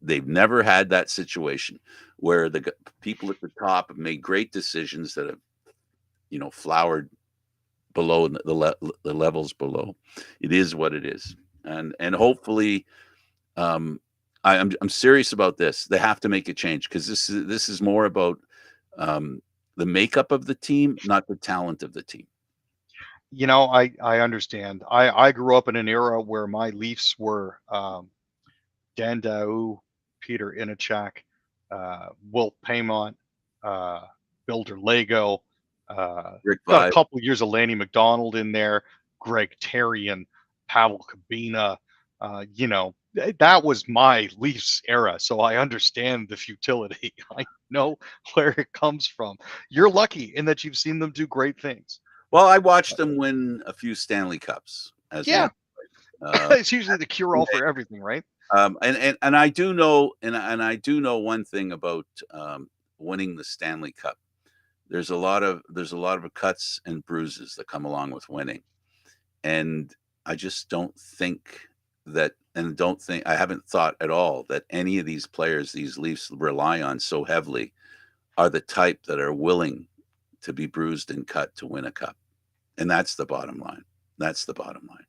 They've never had that situation where the people at the top have made great decisions that have, flowered below the levels below. It is what it is, and hopefully, I'm serious about this. They have to make a change, because this is more about the makeup of the team, not the talent of the team. I understand. I grew up in an era where my Leafs were Dan Daou, Peter Inachak, Wilt Paymont, uh, Builder Lego. Rick Got a Vibe. couple years of Lanny McDonald in there, Greg Terrian, Pavel Kabina. That was my Leafs era, so I understand the futility. I know where it comes from. You're lucky in that you've seen them do great things. Well, I watched them win a few Stanley Cups as a Yeah, young it's usually the cure all for everything, right? and I do know and I do know one thing about winning the Stanley Cup. There's a lot of cuts and bruises that come along with winning, and I just don't think I haven't thought at all that any of these players these Leafs rely on so heavily are the type that are willing to be bruised and cut to win a cup, and that's the bottom line. That's the bottom line.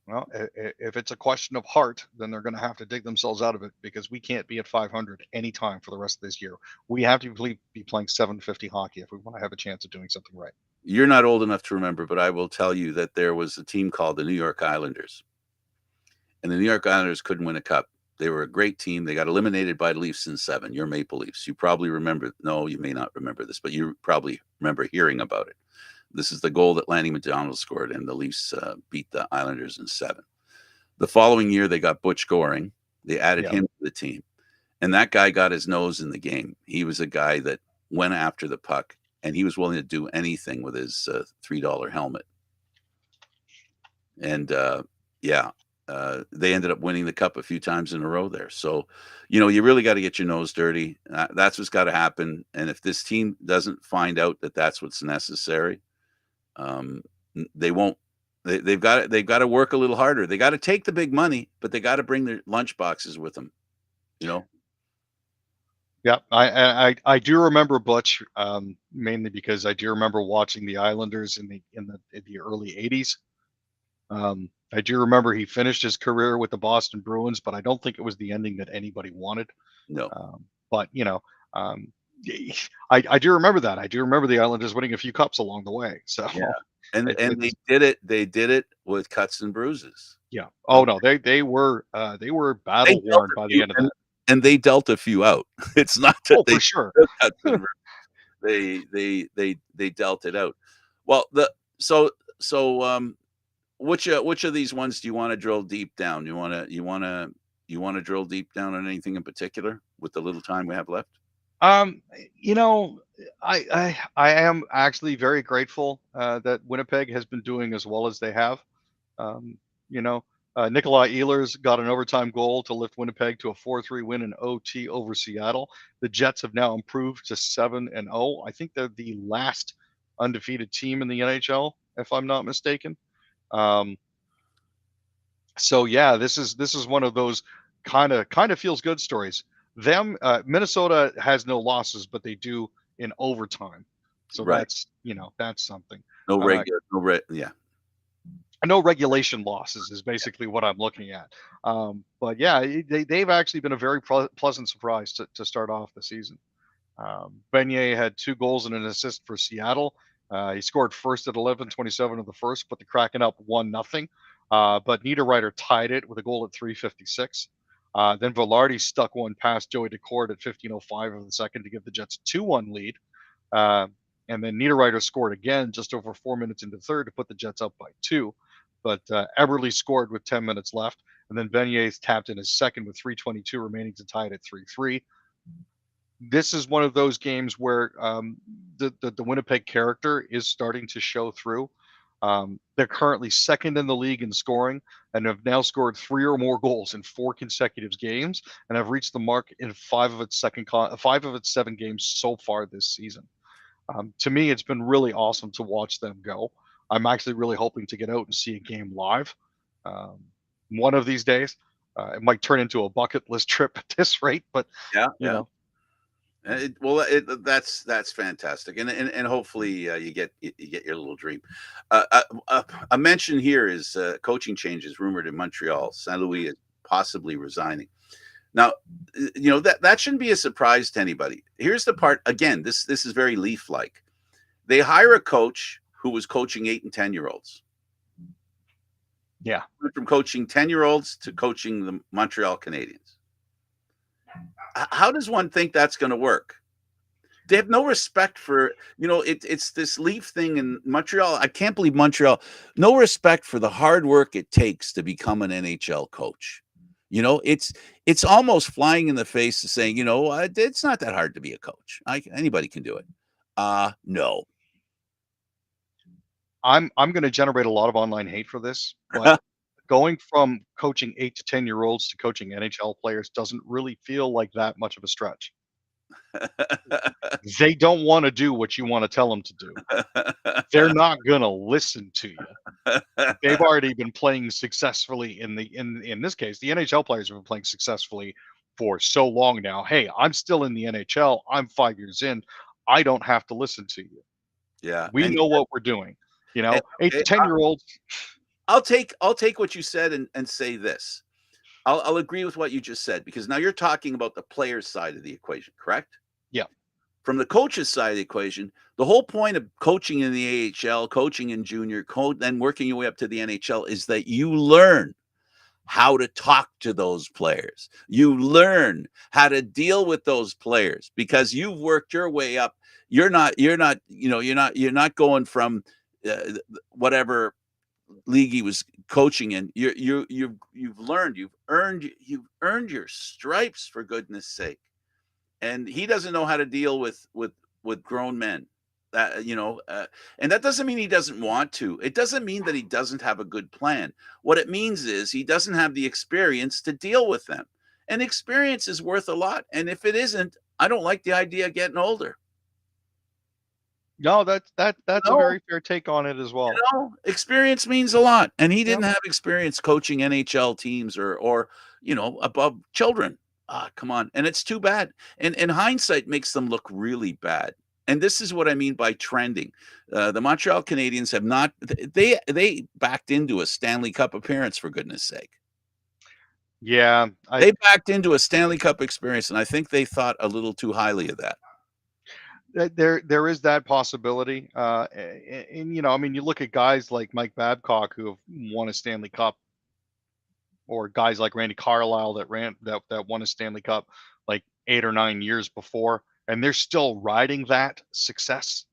Well, if it's a question of heart, then they're going to have to dig themselves out of it because we can't be at 500 anytime for the rest of this year. We have to be playing 750 hockey if we want to have a chance of doing something right. You're not old enough to remember, but I will tell you that there was a team called the New York Islanders, and the New York Islanders couldn't win a cup. They were a great team. They got eliminated by the Leafs in 7. Your Maple Leafs. You probably remember. No, you may not remember this, but you probably remember hearing about it. This is the goal that Lanny McDonald scored, and the Leafs beat the Islanders in 7. The following year, they got Butch Goring. They added him to the team, and that guy got his nose in the game. He was a guy that went after the puck, and he was willing to do anything with his $3 helmet. And they ended up winning the cup a few times in a row there. So, you really got to get your nose dirty. That's what's got to happen. And if this team doesn't find out that that's what's necessary, they won't. They've got to work a little harder. They got to take the big money, but they got to bring their lunch boxes with them. Yeah, I do remember Butch, mainly because I do remember watching the Islanders in the early '80s. I do remember he finished his career with the Boston Bruins, but I don't think it was the ending that anybody wanted. No. But I do remember that. I do remember the Islanders winning a few cups along the way. So yeah, and they did it. They did it with cuts and bruises. Yeah. Oh no, they were battle worn by the end of that. And they dealt a few out. It's not that for sure. They dealt it out. Well, which of these ones do you want to drill deep down? You want to drill deep down on anything in particular with the little time we have left? I am actually very grateful that Winnipeg has been doing as well as they have. Nikolai Ehlers got an overtime goal to lift Winnipeg to a 4-3 win in OT over Seattle. The Jets have now improved to 7-0. I think they're the last undefeated team in the NHL, if I'm not mistaken. So yeah, this is one of those kind of feels good stories. Minnesota has no losses, but they do in overtime. So right. That's something. No regulation losses is basically what I'm looking at. But yeah, they've actually been a very pleasant surprise to start off the season. Beignet had 2 goals and an assist for Seattle. He scored first at 11:27 of the first, put the Kraken up 1-0. But Niederreiter tied it with a goal at 3:56. Then Velarde stuck one past Joey Decord at 15:05 of the second to give the Jets a 2-1 lead. And then Niederreiter scored again just over 4 minutes into third to put the Jets up by 2. But Eberle scored with 10 minutes left. And then Beignet tapped in his second with 3:22 remaining to tie it at 3-3. This is one of those games where the Winnipeg character is starting to show through. They're currently second in the league in scoring and have now scored 3 or more goals in 4 consecutive games and have reached the mark in 5 of its 7 games so far this season. To me, it's been really awesome to watch them go. I'm actually really hoping to get out and see a game live one of these days. It might turn into a bucket list trip at this rate, but that's fantastic, and hopefully you get your little dream. A mention here is coaching changes rumored in Montreal. Saint Louis is possibly resigning. Now, that shouldn't be a surprise to anybody. Here's the part again. This is very Leaf-like. They hire a coach who was coaching 8 and 10-year-olds. Yeah. Went from coaching 10-year-olds to coaching the Montreal Canadiens. How does one think that's going to work? They have no respect for, it's this Leaf thing in Montreal. I can't believe Montreal, no respect for the hard work it takes to become an NHL coach. It's almost flying in the face of saying, it's not that hard to be a coach. Anybody can do it. No. I'm going to generate a lot of online hate for this, but going from coaching 8 to 10-year-olds to coaching NHL players doesn't really feel like that much of a stretch. They don't want to do what you want to tell them to do. They're not going to listen to you. They've already been playing successfully in this case. The NHL players have been playing successfully for so long now. Hey, I'm still in the NHL. I'm 5 years in. I don't have to listen to you. Yeah. We know what we're doing. 8 to 10-year-olds. I'll take what you said and say this. I'll agree with what you just said, because now you're talking about the player's side of the equation, correct? Yeah. From the coach's side of the equation, the whole point of coaching in the AHL, coaching in junior, then working your way up to the NHL is that you learn how to talk to those players. You learn how to deal with those players because you've worked your way up. You're not going from whatever league he was coaching in. You've learned, you've earned your stripes, for goodness sake. And he doesn't know how to deal with grown men. And that doesn't mean he doesn't want to. It doesn't mean that he doesn't have a good plan. What it means is he doesn't have the experience to deal with them. And experience is worth a lot. And if it isn't, I don't like the idea of getting older. No, that's a very fair take on it as well. Experience means a lot. And he didn't have experience coaching NHL teams or above children. Come on. And it's too bad. And hindsight makes them look really bad. And this is what I mean by trending. The Montreal Canadiens have not, they backed into a Stanley Cup appearance, for goodness sake. Yeah. They backed into a Stanley Cup experience, and I think they thought a little too highly of that. There is that possibility. And you look at guys like Mike Babcock who have won a Stanley Cup, or guys like Randy Carlyle that won a Stanley Cup like 8 or 9 years before, and they're still riding that success.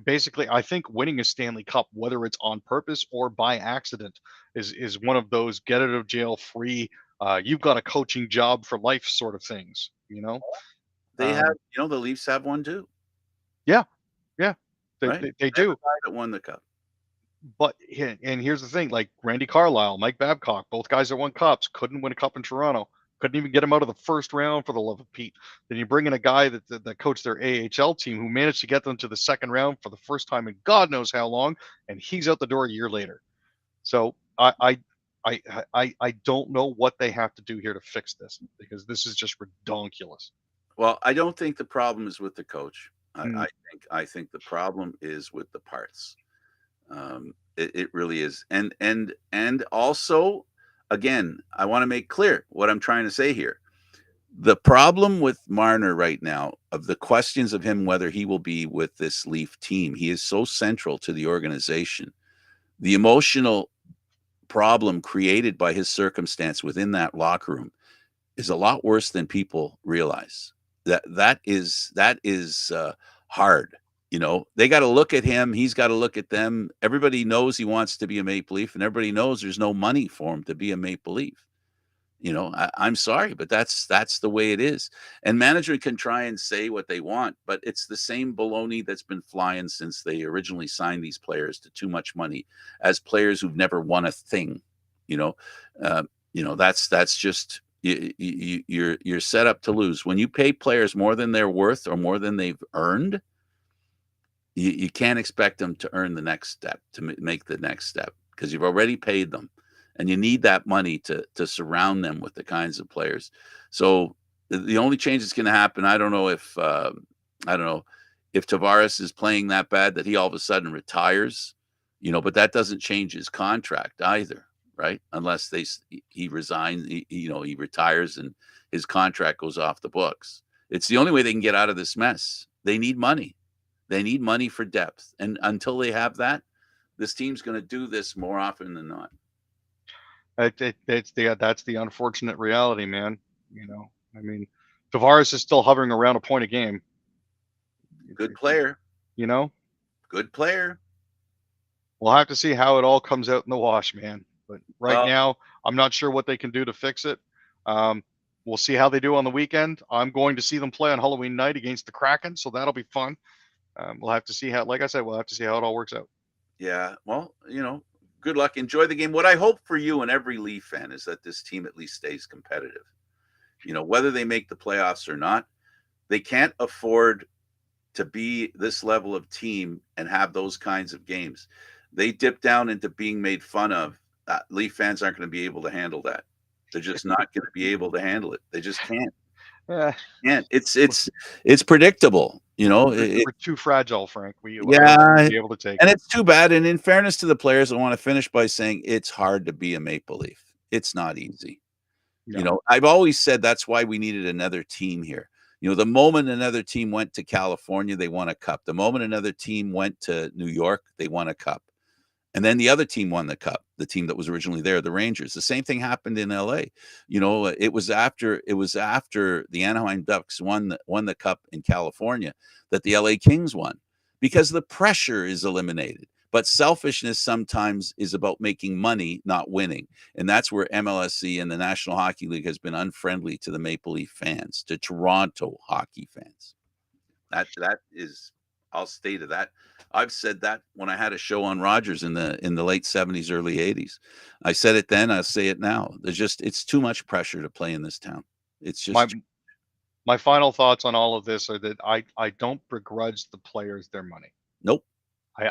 Basically, I think winning a Stanley Cup, whether it's on purpose or by accident, is one of those get out of jail free, you've got a coaching job for life sort of things. They have, the Leafs have one too. Yeah, Right? they do. That won the cup. But here's the thing: like Randy Carlyle, Mike Babcock, both guys that won cups, couldn't win a cup in Toronto. Couldn't even get him out of the first round, for the love of Pete. Then you bring in a guy that coached their AHL team who managed to get them to the second round for the first time in God knows how long, and he's out the door a year later. So I don't know what they have to do here to fix this, because this is just redonkulous. Well, I don't think the problem is with the coach. I think the problem is with the parts. It really is. And also, again, I want to make clear what I'm trying to say here. The problem with Marner right now, of the questions of him, whether he will be with this Leaf team, he is so central to the organization. The emotional problem created by his circumstance within that locker room is a lot worse than people realize. That is hard. They got to look at him. He's got to look at them. Everybody knows he wants to be a Maple Leaf, and everybody knows there's no money for him to be a Maple Leaf. I'm sorry, but that's the way it is. And management can try and say what they want, but it's the same baloney that's been flying since they originally signed these players to too much money as players who've never won a thing. That's just, you're set up to lose. When you pay players more than they're worth or more than they've earned, you can't expect them to earn the next step, to make the next step, because you've already paid them, and you need that money to surround them with the kinds of players. So the only change that's going to happen, I don't know if Tavares is playing that bad that he all of a sudden retires, but that doesn't change his contract either, right? Unless he resigns, he retires and his contract goes off the books. It's the only way they can get out of this mess. They need money. They need money for depth. And until they have that, this team's going to do this more often than not. That's the unfortunate reality, man. You know, I mean, Tavares is still hovering around a point a game. Good player. You know, good player. We'll have to see how it all comes out in the wash, man. But right now, I'm not sure what they can do to fix it. We'll see how they do on the weekend. I'm going to see them play on Halloween night against the Kraken, so that'll be fun. We'll have to see how, like I said, we'll have to see how it all works out. Yeah, well, you know, good luck. Enjoy the game. What I hope for you and every Leaf fan is that this team at least stays competitive. You know, whether they make the playoffs or not, they can't afford to be this level of team and have those kinds of games. They dip down into being made fun of. Leaf fans aren't going to be able to handle that. They're just not going to be able to handle it. They just can't. Can't. It's predictable. You know, we're too fragile, Frank. We be able to take. And it's too bad. And in fairness to the players, I want to finish by saying it's hard to be a Maple Leaf. It's not easy. No. You know, I've always said that's why we needed another team here. You know, the moment another team went to California, they won a cup. The moment another team went to New York, they won a cup. And then the other team won the cup, the team that was originally there, the Rangers. The same thing happened in LA. You know, it was after the Anaheim Ducks won the cup in California that the LA Kings won, because the pressure is eliminated. But selfishness sometimes is about making money, not winning. And that's where MLSE and the National Hockey League has been unfriendly to the Maple Leaf fans, to Toronto hockey fans. That is, I'll stay to that. I've said that when I had a show on Rogers in the late 70s, early 80s. I said it then, I'll say it now. It's too much pressure to play in this town. It's just my final thoughts on all of this are that I don't begrudge the players their money. Nope.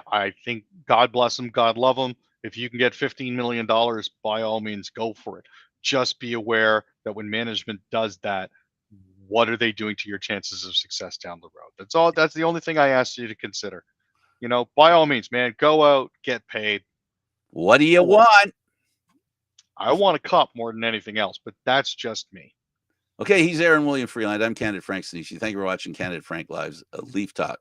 I think God bless them, God love them. If you can get $15 million, by all means, go for it. Just be aware that when management does that, what are they doing to your chances of success down the road? That's all. That's the only thing I ask you to consider. You know, by all means, man, go out, get paid. What do you want? I want a cup more than anything else, but that's just me. Okay, he's Aaron William Freeland. I'm Candid Frank Stanisci. Thank you for watching Candid Frank Live's Leaf Talk,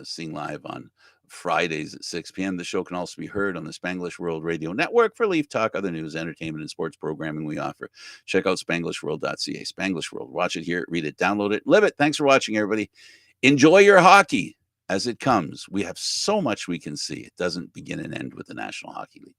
seen live on Fridays at 6 p.m. The show can also be heard on the Spanglish World Radio Network for Leaf Talk, other news, entertainment, and sports programming we offer. Check out SpanglishWorld.ca. Spanglish World. Watch it, hear it, read it, download it, live it. Thanks for watching, everybody. Enjoy your hockey as it comes. We have so much we can see. It doesn't begin and end with the National Hockey League.